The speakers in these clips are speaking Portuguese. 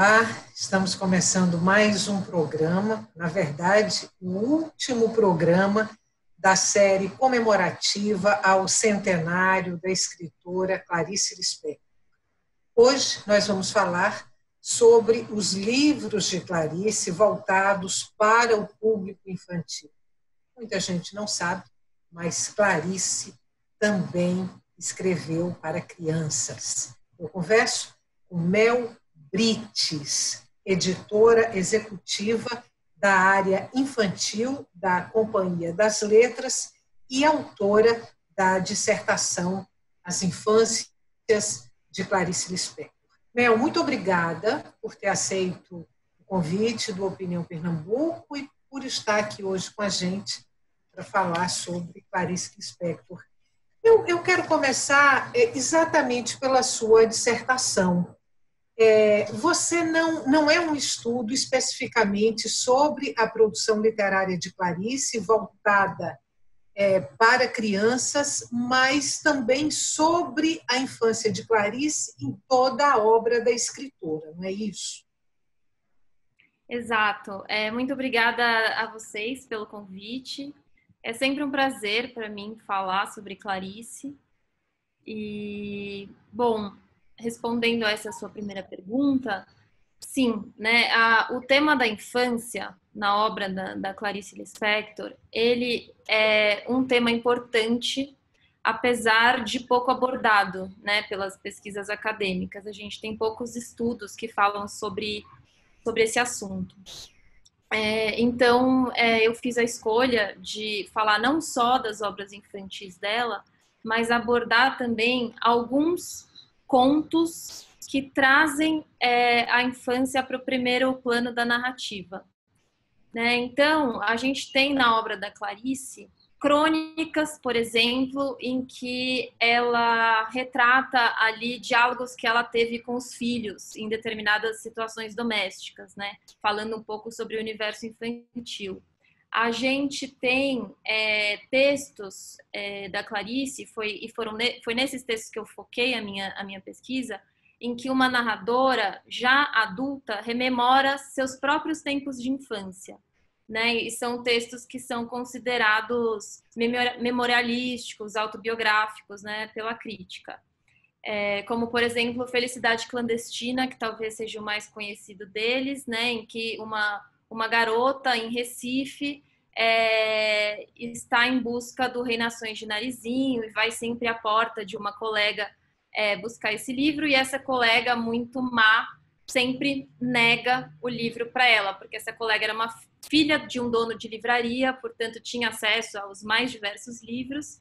Olá, estamos começando mais um programa, na verdade, o último programa da série comemorativa ao centenário da escritora Clarice Lispector. Hoje nós vamos falar sobre os livros de Clarice voltados para o público infantil. Muita gente não sabe, mas Clarice também escreveu para crianças. Eu converso com Mel Brites, editora executiva da área infantil da Companhia das Letras e autora da dissertação As Infâncias de Clarice Lispector. Mel, muito obrigada por ter aceito o convite do Opinião Pernambuco e por estar aqui hoje com a gente para falar sobre Clarice Lispector. Eu quero começar exatamente pela sua dissertação. Você não é um estudo especificamente sobre a produção literária de Clarice, voltada para crianças, mas também sobre a infância de Clarice em toda a obra da escritora, não é isso? Exato. Muito obrigada a vocês pelo convite. É sempre um prazer para mim falar sobre Clarice. E, bom, respondendo a essa sua primeira pergunta, sim, né? O tema da infância na obra da Clarice Lispector, ele é um tema importante, apesar de pouco abordado, né, pelas pesquisas acadêmicas. A gente tem poucos estudos que falam sobre esse assunto. Então, eu fiz a escolha de falar não só das obras infantis dela, mas abordar também alguns contos que trazem a infância para o primeiro plano da narrativa. Né? Então, a gente tem na obra da Clarice crônicas, por exemplo, em que ela retrata ali diálogos que ela teve com os filhos em determinadas situações domésticas, né? Falando um pouco sobre o universo infantil. A gente tem textos da Clarice, foi nesses textos que eu foquei a minha pesquisa, em que uma narradora já adulta rememora seus próprios tempos de infância. Né? E são textos que são considerados memorialísticos, autobiográficos, né? Pela crítica. Como, por exemplo, Felicidade Clandestina, que talvez seja o mais conhecido deles, né? Em que uma garota em Recife está em busca do Rei Nações de Narizinho e vai sempre à porta de uma colega buscar esse livro, e essa colega muito má sempre nega o livro para ela, porque essa colega era uma filha de um dono de livraria, portanto tinha acesso aos mais diversos livros.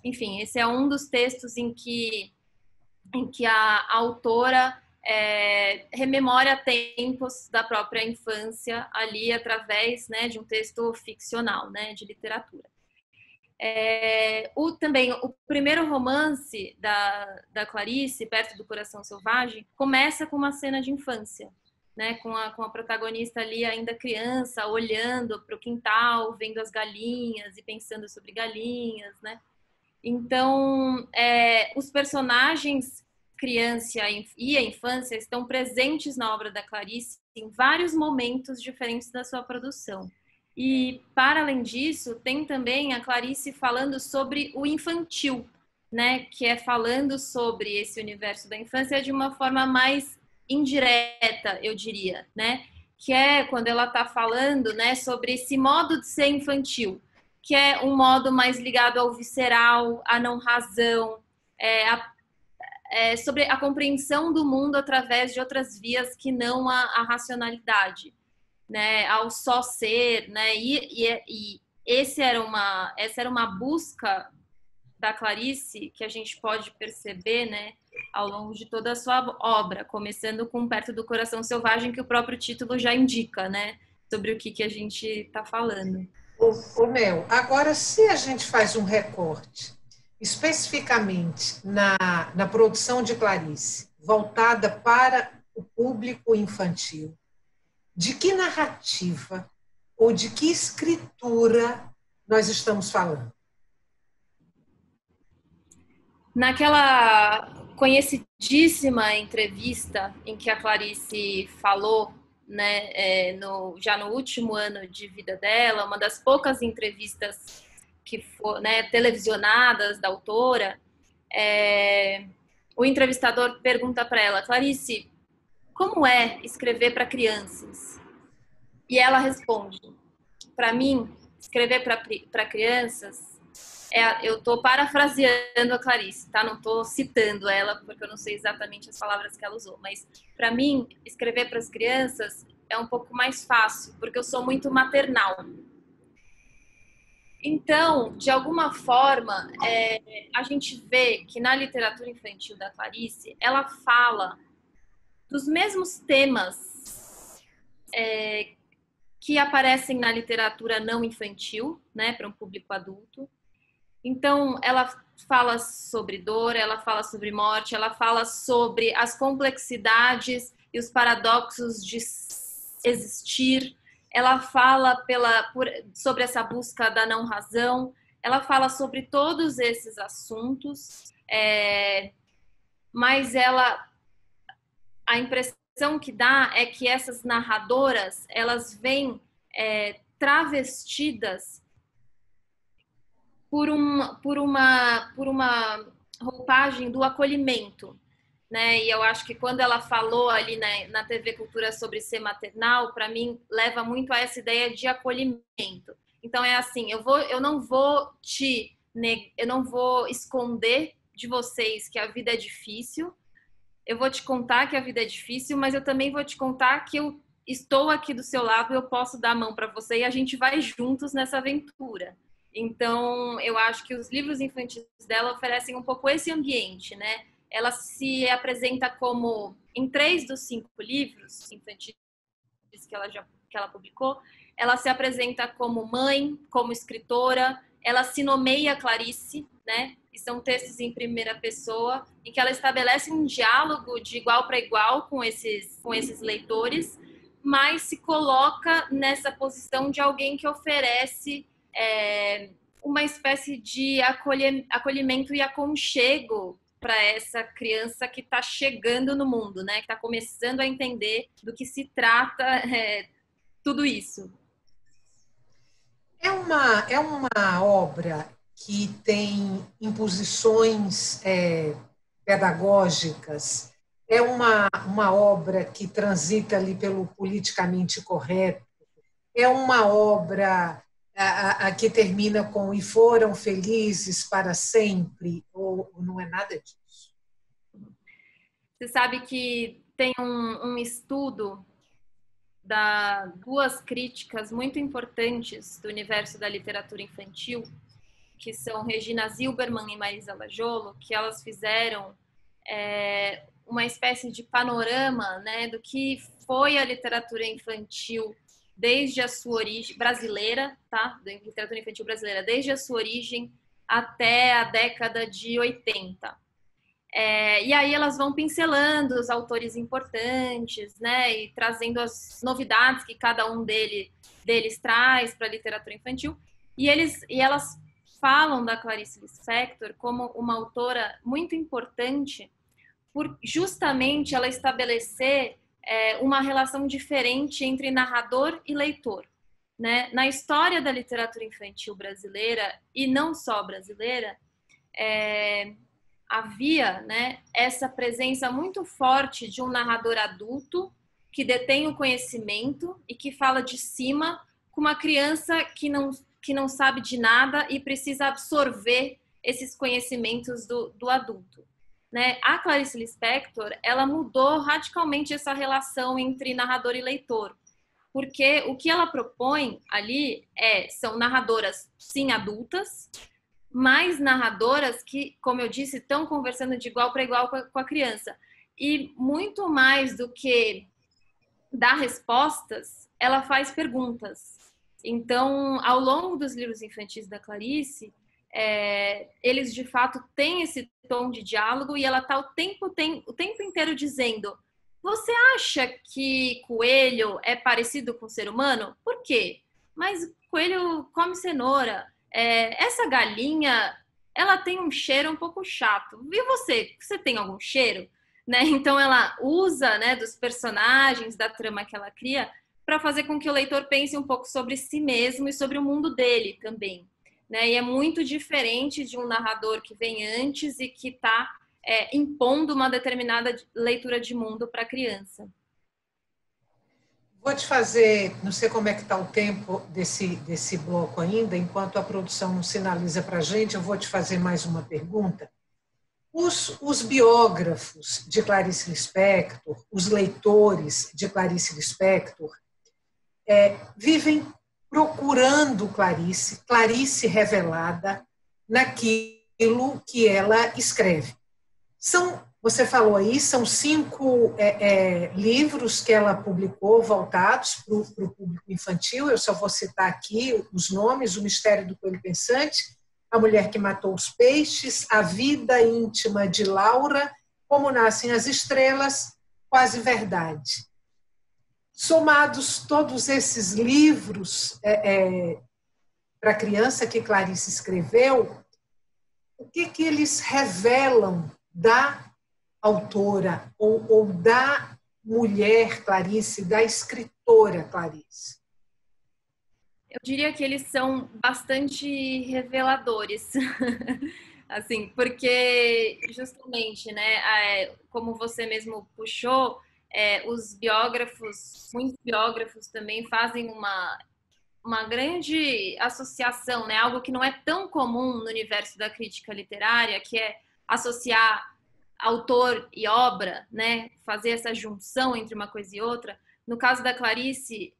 Enfim, esse é um dos textos em que a autora rememora tempos da própria infância ali através, né, de um texto ficcional, né, de literatura. Também o primeiro romance da Clarice, Perto do Coração Selvagem, começa com uma cena de infância, né, com a protagonista ali ainda criança, olhando para o quintal, vendo as galinhas e pensando sobre galinhas, né? Então, os personagens criança e a infância estão presentes na obra da Clarice em vários momentos diferentes da sua produção. E, para além disso, tem também a Clarice falando sobre o infantil, né? Que é falando sobre esse universo da infância de uma forma mais indireta, eu diria, né? Que é quando ela está falando, né, sobre esse modo de ser infantil, que é um modo mais ligado ao visceral, à não razão, sobre a compreensão do mundo através de outras vias que não a racionalidade. Né, ao só ser, né, e essa era uma busca da Clarice que a gente pode perceber, né, ao longo de toda a sua obra, começando com Perto do Coração Selvagem, que o próprio título já indica, né, sobre o que a gente está falando. Mel, agora se a gente faz um recorte especificamente na produção de Clarice, voltada para o público infantil, de que narrativa ou de que escritura nós estamos falando? Naquela conhecidíssima entrevista em que a Clarice falou, né, já no último ano de vida dela, uma das poucas entrevistas que foram, né, televisionadas da autora, o entrevistador pergunta para ela: Clarice, como é escrever para crianças? E ela responde: para mim, escrever para crianças, eu estou parafraseando a Clarice, tá? Não estou citando ela, porque eu não sei exatamente as palavras que ela usou, mas para mim, escrever para as crianças é um pouco mais fácil, porque eu sou muito maternal. Então, de alguma forma, a gente vê que na literatura infantil da Clarice, ela fala dos mesmos temas que aparecem na literatura não infantil, né, para um público adulto. Então, ela fala sobre dor, ela fala sobre morte, ela fala sobre as complexidades e os paradoxos de existir. Ela fala sobre essa busca da não razão. Ela fala sobre todos esses assuntos, mas a impressão que dá é que essas narradoras, elas vêm travestidas por uma roupagem do acolhimento, né? E eu acho que quando ela falou ali na TV Cultura sobre ser maternal, para mim leva muito a essa ideia de acolhimento. Então é assim, eu não vou esconder de vocês que a vida é difícil. Eu vou te contar que a vida é difícil, mas eu também vou te contar que eu estou aqui do seu lado, eu posso dar a mão para você e a gente vai juntos nessa aventura. Então, eu acho que os livros infantis dela oferecem um pouco esse ambiente, né? Ela se apresenta como, em 3 dos 5 livros infantis que ela publicou, ela se apresenta como mãe, como escritora, ela se nomeia Clarice, né? E são textos em primeira pessoa, em que ela estabelece um diálogo de igual para igual com esses leitores, mas se coloca nessa posição de alguém que oferece uma espécie de acolhimento e aconchego para essa criança que está chegando no mundo, né? Que está começando a entender do que se trata tudo isso. É uma obra que tem imposições pedagógicas, é uma obra que transita ali pelo politicamente correto, é uma obra a que termina com "e foram felizes para sempre", ou não é nada disso? Você sabe que tem um estudo duas críticas muito importantes do universo da literatura infantil, que são Regina Zilberman e Marisa Lajolo, que elas fizeram uma espécie de panorama, né, do que foi a literatura infantil desde a sua origem brasileira, tá? Da literatura infantil brasileira, desde a sua origem até a década de 80. E aí elas vão pincelando os autores importantes, né, e trazendo as novidades que cada um deles traz para a literatura infantil. E elas falam da Clarice Lispector como uma autora muito importante por justamente ela estabelecer uma relação diferente entre narrador e leitor. Né? Na história da literatura infantil brasileira, e não só brasileira, havia, né, essa presença muito forte de um narrador adulto que detém o conhecimento e que fala de cima com uma criança que não sabe de nada e precisa absorver esses conhecimentos do adulto. Né? A Clarice Lispector, ela mudou radicalmente essa relação entre narrador e leitor, porque o que ela propõe ali são narradoras, sim, adultas, mais narradoras que, como eu disse, estão conversando de igual para igual com a criança. E muito mais do que dar respostas, ela faz perguntas. Então, ao longo dos livros infantis da Clarice, eles de fato têm esse tom de diálogo e ela está o tempo inteiro dizendo: você acha que coelho é parecido com ser humano? Por quê? Mas coelho come cenoura. Essa galinha ela tem um cheiro um pouco chato. E você tem algum cheiro? Né? Então ela usa, né, dos personagens, da trama que ela cria, para fazer com que o leitor pense um pouco sobre si mesmo e sobre o mundo dele também. Né? E é muito diferente de um narrador que vem antes e que está impondo uma determinada leitura de mundo para a criança. Vou te fazer, não sei como é que está o tempo desse bloco ainda, enquanto a produção sinaliza para a gente, eu vou te fazer mais uma pergunta. Os biógrafos de Clarice Lispector, os leitores de Clarice Lispector, vivem procurando Clarice revelada naquilo que ela escreve. Você falou aí, são 5 livros que ela publicou voltados para o público infantil. Eu só vou citar aqui os nomes: O Mistério do Coelho Pensante, A Mulher que Matou os Peixes, A Vida Íntima de Laura, Como Nascem as Estrelas, Quase Verdade. Somados todos esses livros para criança que Clarice escreveu, o que eles revelam da autora ou da mulher Clarice, da escritora Clarice? Eu diria que eles são bastante reveladores, assim, porque justamente, né, como você mesmo puxou, os biógrafos, muitos biógrafos também fazem uma grande associação, né, algo que não é tão comum no universo da crítica literária, que é associar autor e obra, né, fazer essa junção entre uma coisa e outra. No caso da Clarice,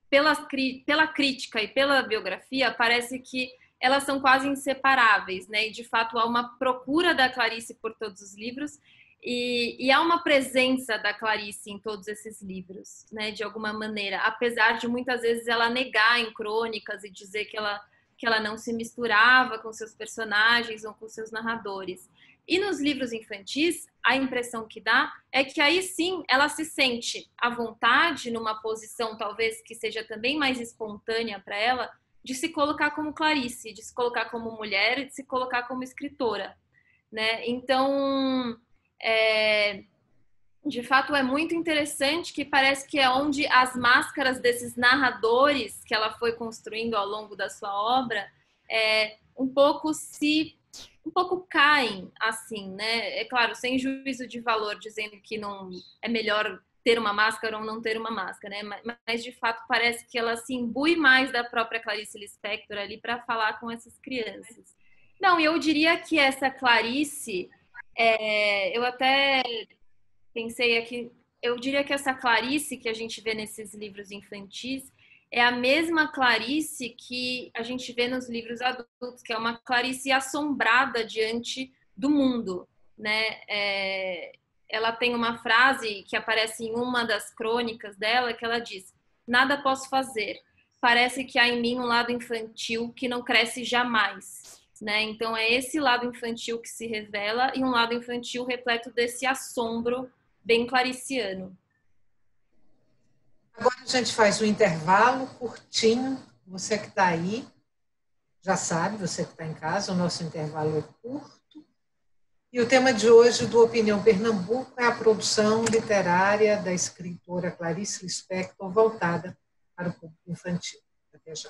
pela crítica e pela biografia, parece que elas são quase inseparáveis, né? E de fato há uma procura da Clarice por todos os livros e há uma presença da Clarice em todos esses livros, né? De alguma maneira, apesar de muitas vezes ela negar em crônicas e dizer que ela não se misturava com seus personagens ou com seus narradores. E nos livros infantis, a impressão que dá é que aí sim ela se sente à vontade, numa posição talvez que seja também mais espontânea para ela, de se colocar como Clarice, de se colocar como mulher e de se colocar como escritora. Né? Então, de fato, é muito interessante que parece que é onde as máscaras desses narradores que ela foi construindo ao longo da sua obra um pouco caem, assim, né? É claro, sem juízo de valor, dizendo que não é melhor ter uma máscara ou não ter uma máscara, né? Mas de fato parece que ela se imbui mais da própria Clarice Lispector ali para falar com essas crianças. Não, eu diria que essa Clarice, eu até pensei aqui, eu diria que essa Clarice que a gente vê nesses livros infantis é a mesma Clarice que a gente vê nos livros adultos, que é uma Clarice assombrada diante do mundo, né? Ela tem uma frase que aparece em uma das crônicas dela, que ela diz: nada posso fazer, parece que há em mim um lado infantil que não cresce jamais. Né? Então é esse lado infantil que se revela e um lado infantil repleto desse assombro bem clariciano. Agora a gente faz um intervalo curtinho. Você que está aí, já sabe, você que está em casa, o nosso intervalo é curto. E o tema de hoje do Opinião Pernambuco é a produção literária da escritora Clarice Lispector, voltada para o público infantil. Até já.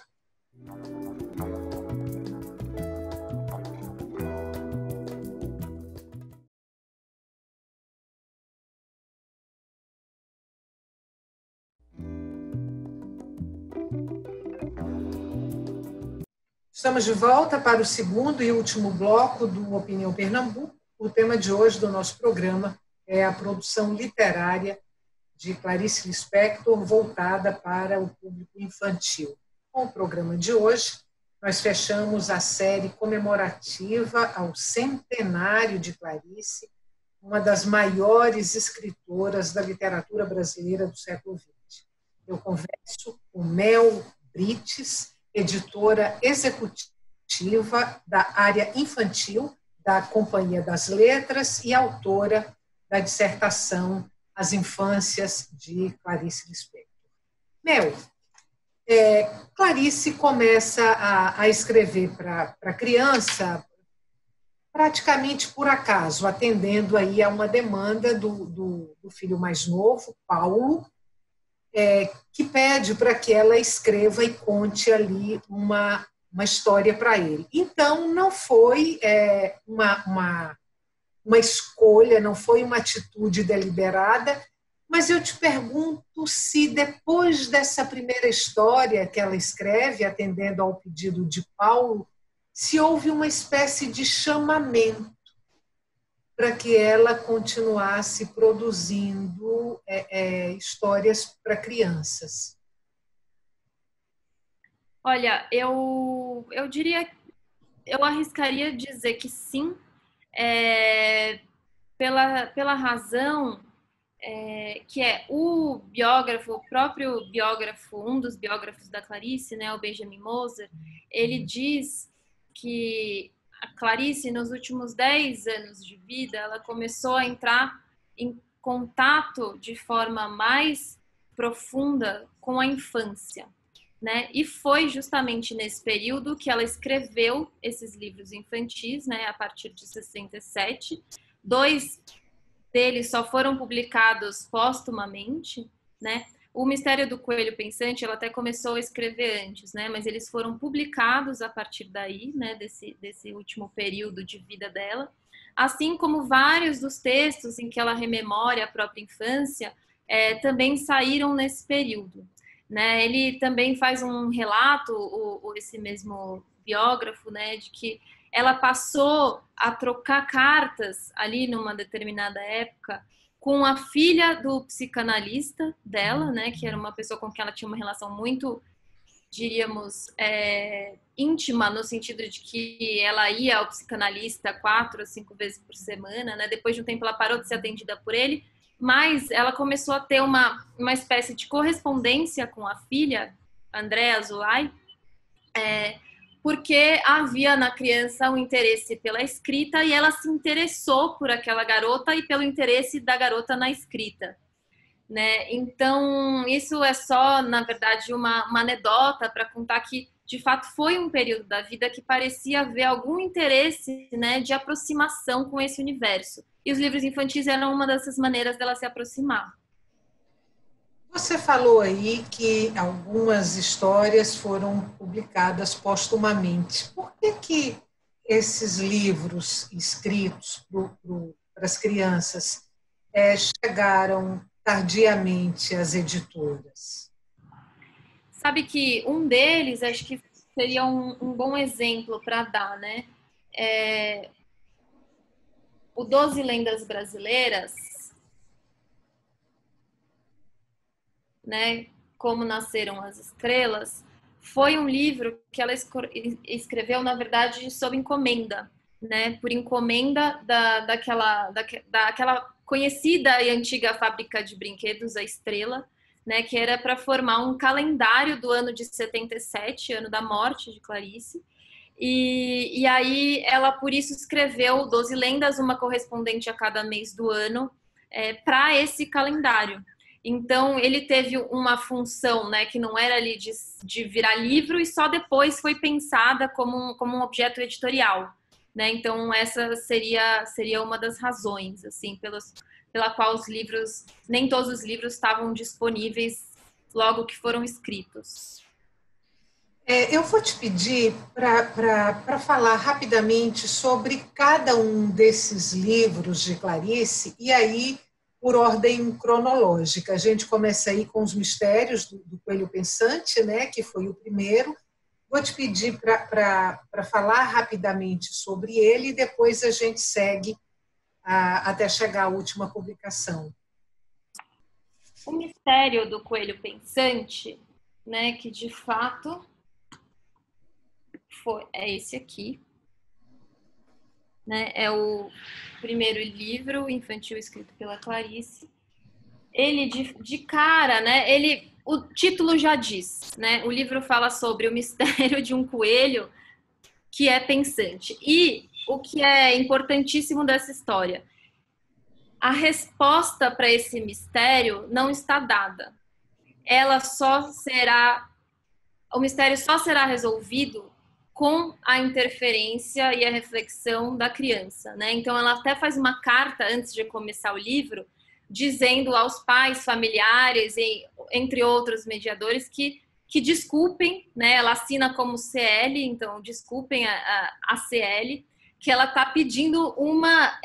Estamos de volta para o segundo e último bloco do Opinião Pernambuco. O tema de hoje do nosso programa é a produção literária de Clarice Lispector, voltada para o público infantil. Com o programa de hoje, nós fechamos a série comemorativa ao centenário de Clarice, uma das maiores escritoras da literatura brasileira do século XX. Eu converso com Mel Brites, editora executiva da área infantil da Companhia das Letras e autora da dissertação As Infâncias de Clarice Lispector. Mel, Clarice começa a escrever para criança praticamente por acaso, atendendo aí a uma demanda do filho mais novo, Paulo, que pede para que ela escreva e conte ali uma história para ele. Então, não foi uma escolha, não foi uma atitude deliberada, mas eu te pergunto se depois dessa primeira história que ela escreve, atendendo ao pedido de Paulo, se houve uma espécie de chamamento para que ela continuasse produzindo histórias para crianças. Olha, eu diria, eu arriscaria dizer que sim, pela razão que é o biógrafo, o próprio biógrafo, um dos biógrafos da Clarice, né, o Benjamin Moser, ele diz que a Clarice, nos últimos 10 anos de vida, ela começou a entrar em contato de forma mais profunda com a infância, né? E foi justamente nesse período que ela escreveu esses livros infantis, né, a partir de 67. 2 deles só foram publicados póstumamente, né? O Mistério do Coelho Pensante, ela até começou a escrever antes, né? Mas eles foram publicados a partir daí, né? Desse último período de vida dela. Assim como vários dos textos em que ela rememora a própria infância, também saíram nesse período, né? Ele também faz um relato, esse mesmo biógrafo, né? De que ela passou a trocar cartas ali numa determinada época com a filha do psicanalista dela, né, que era uma pessoa com quem ela tinha uma relação muito, diríamos, íntima, no sentido de que ela ia ao psicanalista 4 ou 5 vezes por semana, né? Depois de um tempo ela parou de ser atendida por ele, mas ela começou a ter uma espécie de correspondência com a filha, Andrea Zulay, porque havia na criança um interesse pela escrita e ela se interessou por aquela garota e pelo interesse da garota na escrita, né? Então, isso é só, na verdade, uma anedota para contar que, de fato, foi um período da vida que parecia haver algum interesse, né, de aproximação com esse universo. E os livros infantis eram uma dessas maneiras dela se aproximar. Você falou aí que algumas histórias foram publicadas póstumamente. Por que esses livros escritos para as crianças chegaram tardiamente às editoras? Sabe que um deles, acho que seria um bom exemplo para dar, né? O 12 Lendas Brasileiras, né, Como Nasceram as Estrelas, foi um livro que ela escreveu, na verdade, sob encomenda, né, por encomenda daquela conhecida e antiga fábrica de brinquedos, a Estrela, né, que era para formar um calendário do ano de 77, ano da morte de Clarice. E aí ela, por isso, escreveu 12 lendas, uma correspondente a cada mês do ano, para esse calendário. Então, ele teve uma função, né, que não era ali de virar livro e só depois foi pensada como um objeto editorial, né? Então, essa seria uma das razões, assim, pela qual os livros, nem todos os livros estavam disponíveis logo que foram escritos. Eu vou te pedir para falar rapidamente sobre cada um desses livros de Clarice, e aí por ordem cronológica. A gente começa aí com os Mistérios do Coelho Pensante, né, que foi o primeiro. Vou te pedir para falar rapidamente sobre ele e depois a gente segue até chegar à última publicação. O Mistério do Coelho Pensante, né, que de fato é esse aqui, né, é o primeiro livro infantil escrito pela Clarice. Ele de cara, né, o título já diz, né, o livro fala sobre o mistério de um coelho que é pensante. E o que é importantíssimo dessa história, a resposta para esse mistério não está dada. O mistério só será resolvido com a interferência e a reflexão da criança, né? Então, ela até faz uma carta antes de começar o livro, dizendo aos pais, familiares, e, entre outros mediadores, que desculpem, né? Ela assina como CL, então desculpem a CL, que ela está pedindo uma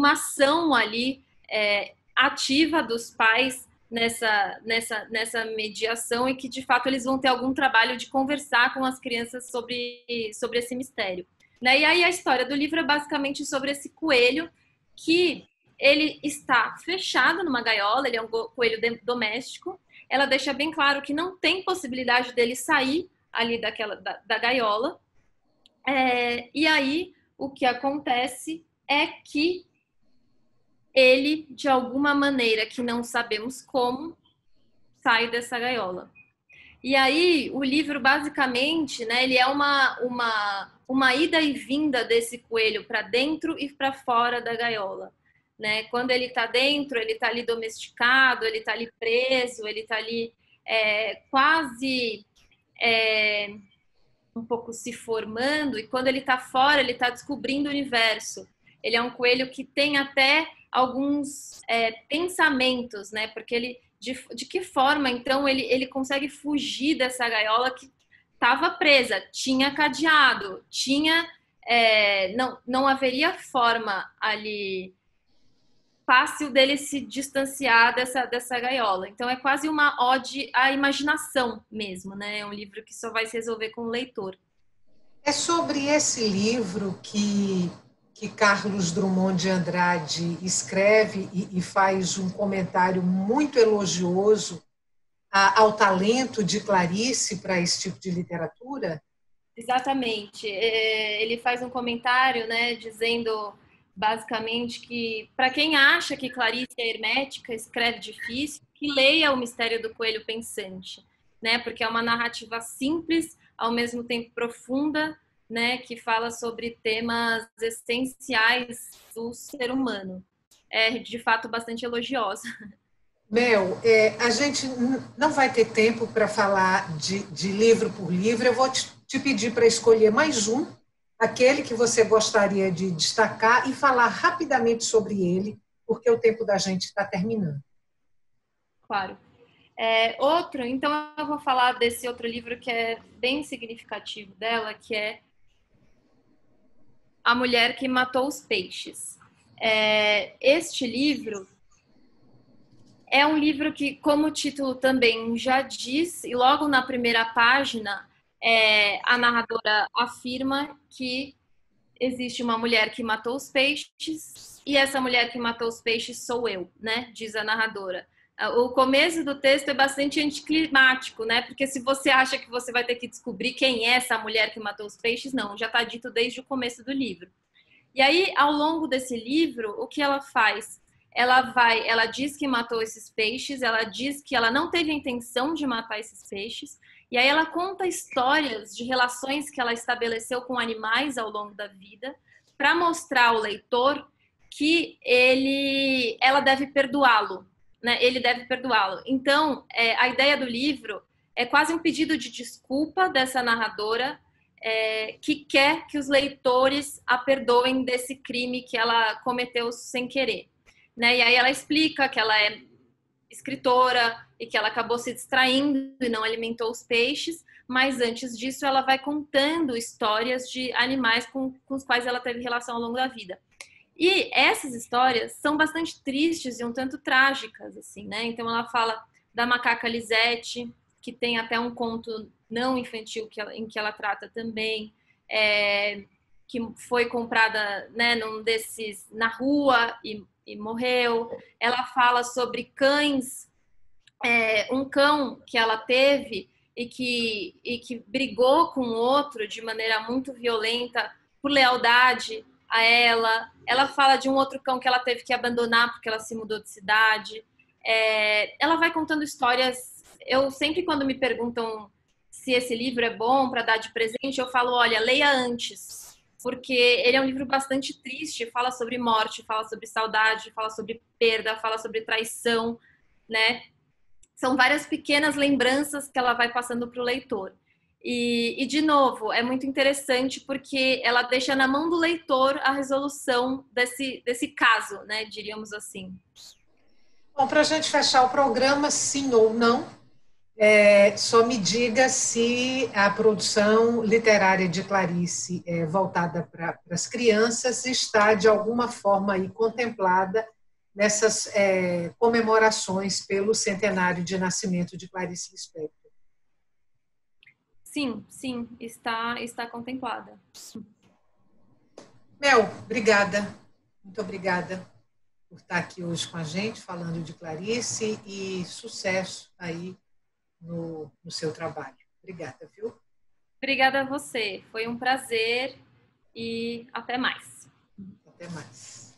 ação ali ativa dos pais nessa mediação e que, de fato, eles vão ter algum trabalho de conversar com as crianças sobre esse mistério. Né? E aí a história do livro é basicamente sobre esse coelho que ele está fechado numa gaiola, ele é um coelho doméstico. Ela deixa bem claro que não tem possibilidade dele sair ali da gaiola. E aí o que acontece é que ele, de alguma maneira que não sabemos como, sai dessa gaiola. E aí, o livro, basicamente, né, ele é uma ida e vinda desse coelho para dentro e para fora da gaiola. Né? Quando ele está dentro, ele está ali domesticado, ele está ali preso, ele está ali quase um pouco se formando, e quando ele está fora, ele está descobrindo o universo. Ele é um coelho que tem até alguns pensamentos, né? Porque ele, de que forma, então, ele consegue fugir dessa gaiola que estava presa, tinha cadeado, não haveria forma ali fácil dele se distanciar dessa gaiola. Então, é quase uma ode à imaginação mesmo, né? É um livro que só vai se resolver com o leitor. É sobre esse livro que Carlos Drummond de Andrade escreve e faz um comentário muito elogioso ao talento de Clarice para esse tipo de literatura? Exatamente. Ele faz um comentário, né, dizendo basicamente que, para quem acha que Clarice é hermética, escreve difícil, que leia O Mistério do Coelho Pensante, né, porque é uma narrativa simples, ao mesmo tempo profunda, né, que fala sobre temas essenciais do ser humano. É, de fato, bastante elogiosa. Mel, a gente não vai ter tempo para falar de livro por livro. Eu vou te pedir para escolher mais um, aquele que você gostaria de destacar e falar rapidamente sobre ele, porque o tempo da gente está terminando. Claro. Então eu vou falar desse outro livro que é bem significativo dela, que é A Mulher que Matou os Peixes. Este livro é um livro que, como o título também já diz, e logo na primeira página, a narradora afirma que existe uma mulher que matou os peixes e essa mulher que matou os peixes sou eu, né? Diz a narradora. O começo do texto é bastante anticlimático, né? Porque se você acha que você vai ter que descobrir quem é essa mulher que matou os peixes, não, já está dito desde o começo do livro. E aí, ao longo desse livro, o que ela faz? Ela diz que matou esses peixes, ela diz que ela não teve a intenção de matar esses peixes, e aí ela conta histórias de relações que ela estabeleceu com animais ao longo da vida, para mostrar ao leitor que ela deve perdoá-lo, né? Ele deve perdoá-lo. Então, a ideia do livro é quase um pedido de desculpa dessa narradora, que quer que os leitores a perdoem desse crime que ela cometeu sem querer. Né? E aí ela explica que ela é escritora e que ela acabou se distraindo e não alimentou os peixes, mas antes disso ela vai contando histórias de animais com os quais ela teve relação ao longo da vida. E essas histórias são bastante tristes e um tanto trágicas, assim, né? Então ela fala da macaca Lisette, que tem até um conto não infantil em que ela trata também, que foi comprada, né, na rua e morreu. Ela fala sobre cães, um cão que ela teve e que brigou com outro de maneira muito violenta por lealdade a ela. Ela fala de um outro cão que ela teve que abandonar porque ela se mudou de cidade. Ela vai contando histórias. Eu sempre, quando me perguntam se esse livro é bom para dar de presente, eu falo, olha, leia antes, porque ele é um livro bastante triste, fala sobre morte, fala sobre saudade, fala sobre perda, fala sobre traição, né? São várias pequenas lembranças que ela vai passando para o leitor. De novo, é muito interessante porque ela deixa na mão do leitor a resolução desse caso, né? Diríamos assim. Bom, para a gente fechar o programa, sim ou não, só me diga se a produção literária de Clarice, voltada para as crianças, está de alguma forma aí contemplada nessas comemorações pelo centenário de nascimento de Clarice Lispector. Sim, sim, está contemplada. Mel, obrigada. Muito obrigada por estar aqui hoje com a gente, falando de Clarice, e sucesso aí no seu trabalho. Obrigada, viu? Obrigada a você. Foi um prazer e até mais. Até mais.